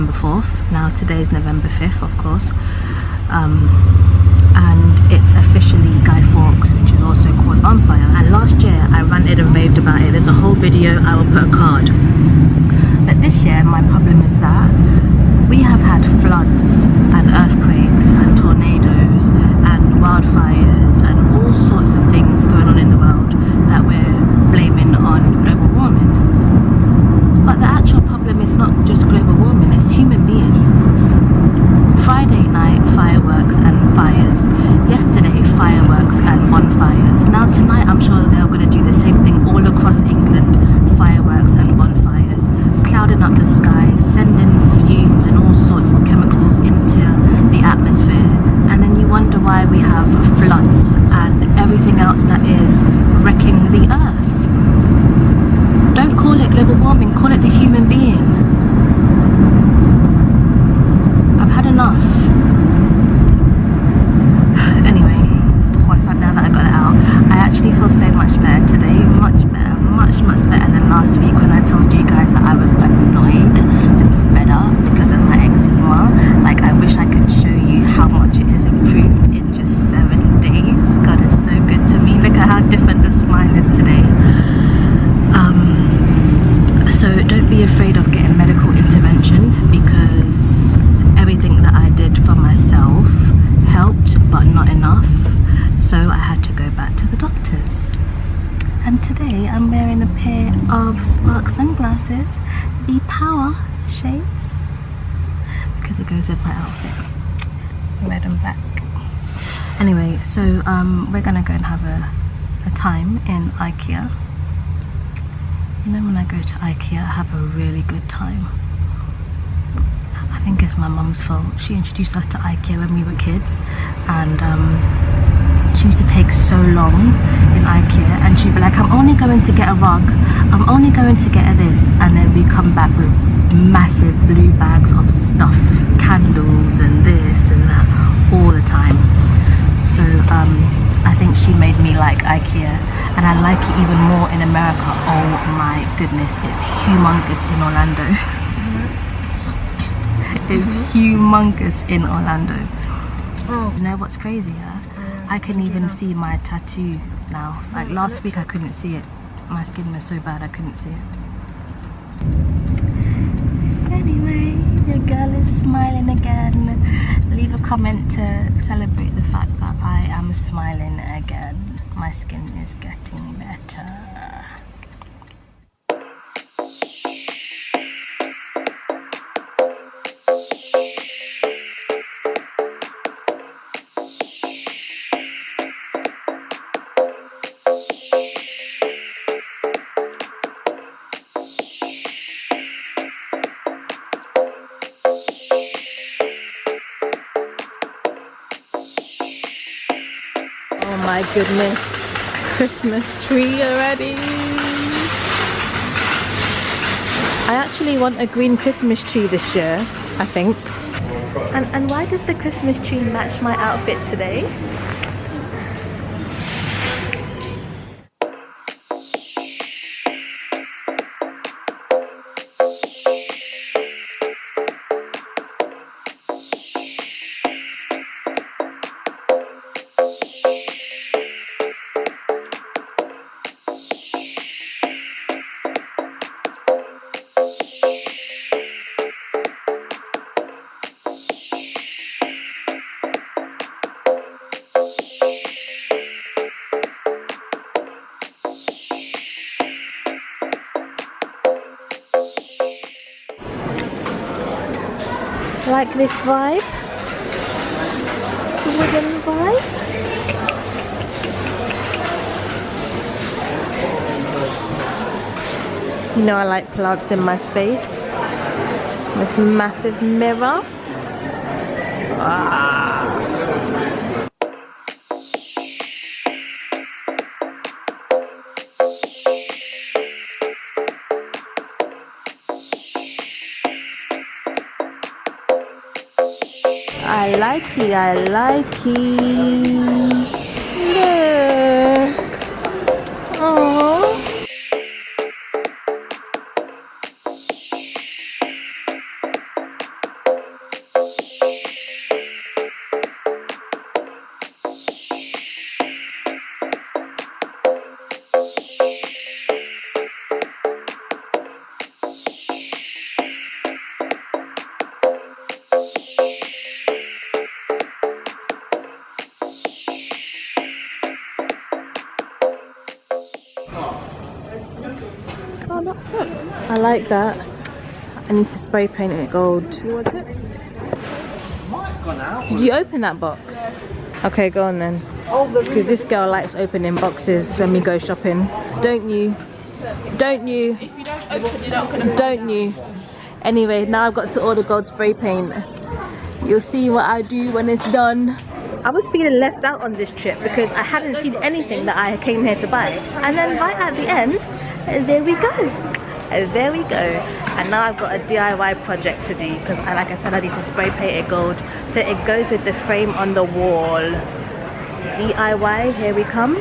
November 4th. Now today is November 5th, of course. And it's officially Guy Fawkes, which is also called Bonfire. And last year I ranted and raved about it. There's a whole video, I will put a card. But this year my problem is that we have had floods and earthquakes and tornadoes and wildfires and all sorts of things going on in the world that we're blaming on global warming. But the actual problem is not just global warming, it's human beings. Friday night, fireworks and fires. Yesterday, fireworks and bonfires. Now tonight, I'm sure they're going to do the same thing all across England. Fireworks and bonfires, clouding up the sky, sending fumes and all sorts of chemicals into the atmosphere. And then you wonder why we have floods and everything else that is wrecking the earth. Don't call it global warming, call it the human being. I've had enough. Anyway, now that I got it out, I actually feel so much better today. Much better, much better than last week when I told you guys that I was annoyed and fed up because of my eczema. Like, I wish I could show you how much it has improved in just 7 days. God is so good to me. Look at how different the smile is today. So don't be afraid of getting medical intervention, because everything that I did for myself helped, but not enough. So I had to go back to the doctors. And today I'm wearing a pair of Spark sunglasses, the Power shades, because it goes with my outfit, red and black. Anyway, so we're gonna go and have a time in Ikea. You know, when I go to Ikea, I have a really good time. I think it's my mum's fault. She introduced us to Ikea when we were kids, and she used to take so long in Ikea, and she'd be like, I'm only going to get a rug, I'm only going to get a this, and then we come back with massive blue bags of stuff, candles and this and that all the time. So I think she made me like Ikea, and I like it even more in America. Oh my goodness, it's humongous in Orlando. It's humongous in Orlando. Oh, you know what's crazy? I can even see my tattoo now. Like last week I couldn't see it. My skin was so bad I couldn't see it. Anyway, your girl is smiling again. Leave a comment to celebrate the fact that I am smiling again. My skin is getting better. Oh my goodness, Christmas tree already. I actually want a green Christmas tree this year, I think. And why does the Christmas tree match my outfit today? Like this vibe? The wooden vibe? You know I like plants in my space. This massive mirror. I like it, I like it. Look. Aww. I like that. I need to spray paint it gold. You want it? Did you open that box? Okay, go on then. Because this girl likes opening boxes when we go shopping. Don't you? Don't you? If you don't open it up, don't you? Anyway, now I've got to order gold spray paint. You'll see what I do when it's done. I was feeling left out on this trip because I hadn't seen anything that I came here to buy. And then right at the end, there we go. There we go. And now I've got a DIY project to do because, like I said, I need to spray paint it gold so it goes with the frame on the wall. DIY, here we come.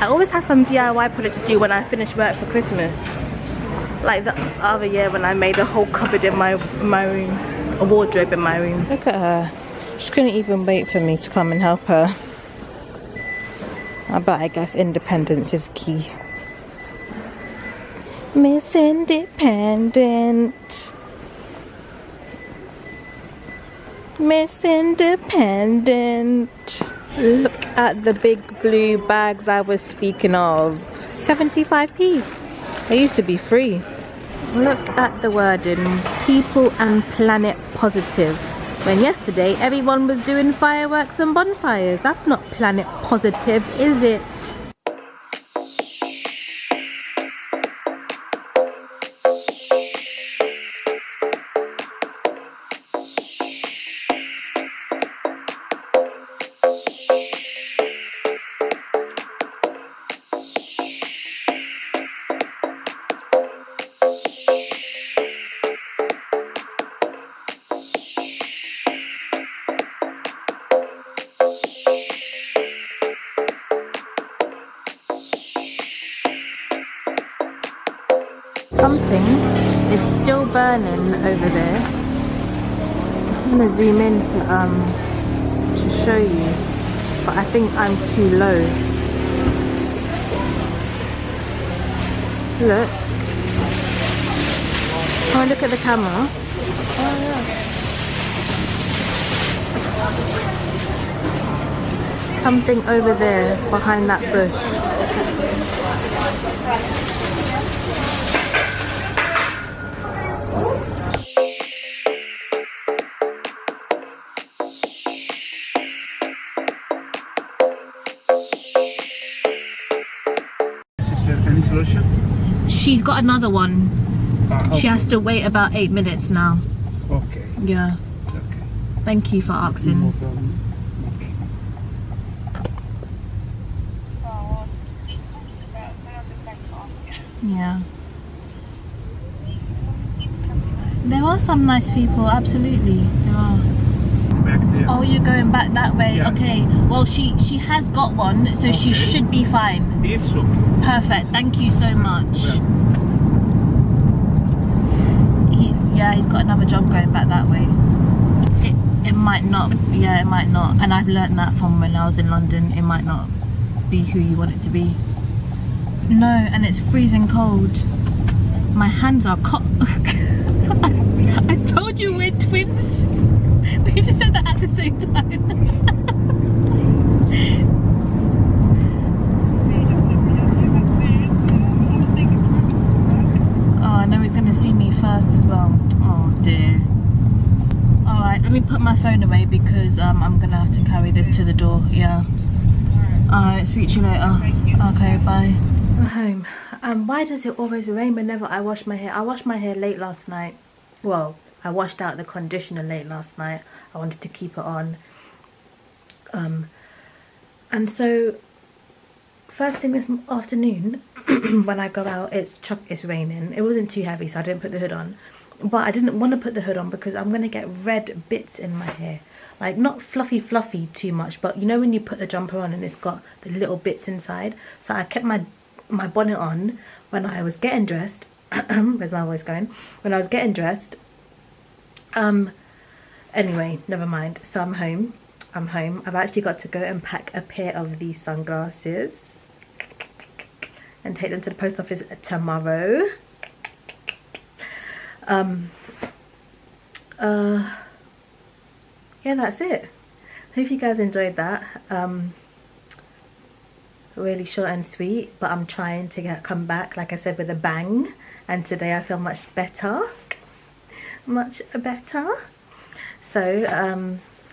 I always have some DIY project to do when I finish work for Christmas. Like the other year when I made a whole cupboard in my room, a wardrobe in my room. Look at her. She couldn't even wait for me to come and help her. But I guess independence is key. Miss Independent. Miss Independent. Look at the big blue bags I was speaking of. 75p. They used to be free. Look at the wording. People and planet positive. When yesterday everyone was doing fireworks and bonfires. That's not planet positive, is it? Something is still burning over there. I'm gonna zoom in to show you, but I think I'm too low. Look. Come and look at the camera. Oh, yeah. Something over there behind that bush. Any solution? She's got another one. Okay. She has to wait about 8 minutes now. Okay. Yeah. Okay. Thank you for asking. No problem. Yeah. There are some nice people, absolutely. There are. Back there. Oh, you're going back that way? Yes. Okay. Well, she has got one, so she should be fine. It's okay. Perfect. Thank you so much. He's got another job going back that way. It might not. Yeah, it might not. And I've learnt that from when I was in London. It might not be who you want it to be. No, and it's freezing cold. My hands are I told you we're twins. We just said that at the same time. Oh, I know he's going to see me first as well. Oh dear. Alright, let me put my phone away because I'm going to have to carry this to the door. Yeah. Alright, speak to you later. Okay, bye. We're home. Why does it always rain whenever I wash my hair? I washed my hair late last night. Well, I washed out the conditioner late last night. I wanted to keep it on. And so first thing this afternoon when I go out, it's raining. It wasn't too heavy, so I didn't put the hood on. But I didn't want to put the hood on because I'm going to get red bits in my hair. Like, not fluffy too much, but you know when you put the jumper on and it's got the little bits inside? So I kept my bonnet on when I was getting dressed. Where's my voice going? When I was getting dressed. Anyway, never mind. So I'm home. I've actually got to go and pack a pair of these sunglasses and take them to the post office tomorrow. Yeah, that's it. Hope you guys enjoyed that. really short and sweet, but I'm trying to come back, like I said, with a bang. And today I feel much better. Much better. So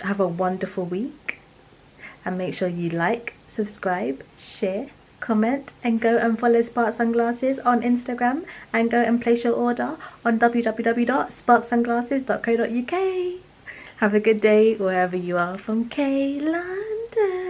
have a wonderful week, and make sure you like, subscribe, share, comment, and go and follow Spark Sunglasses on Instagram, and go and place your order on www.sparksunglasses.co.uk. Have a good day wherever you are from London.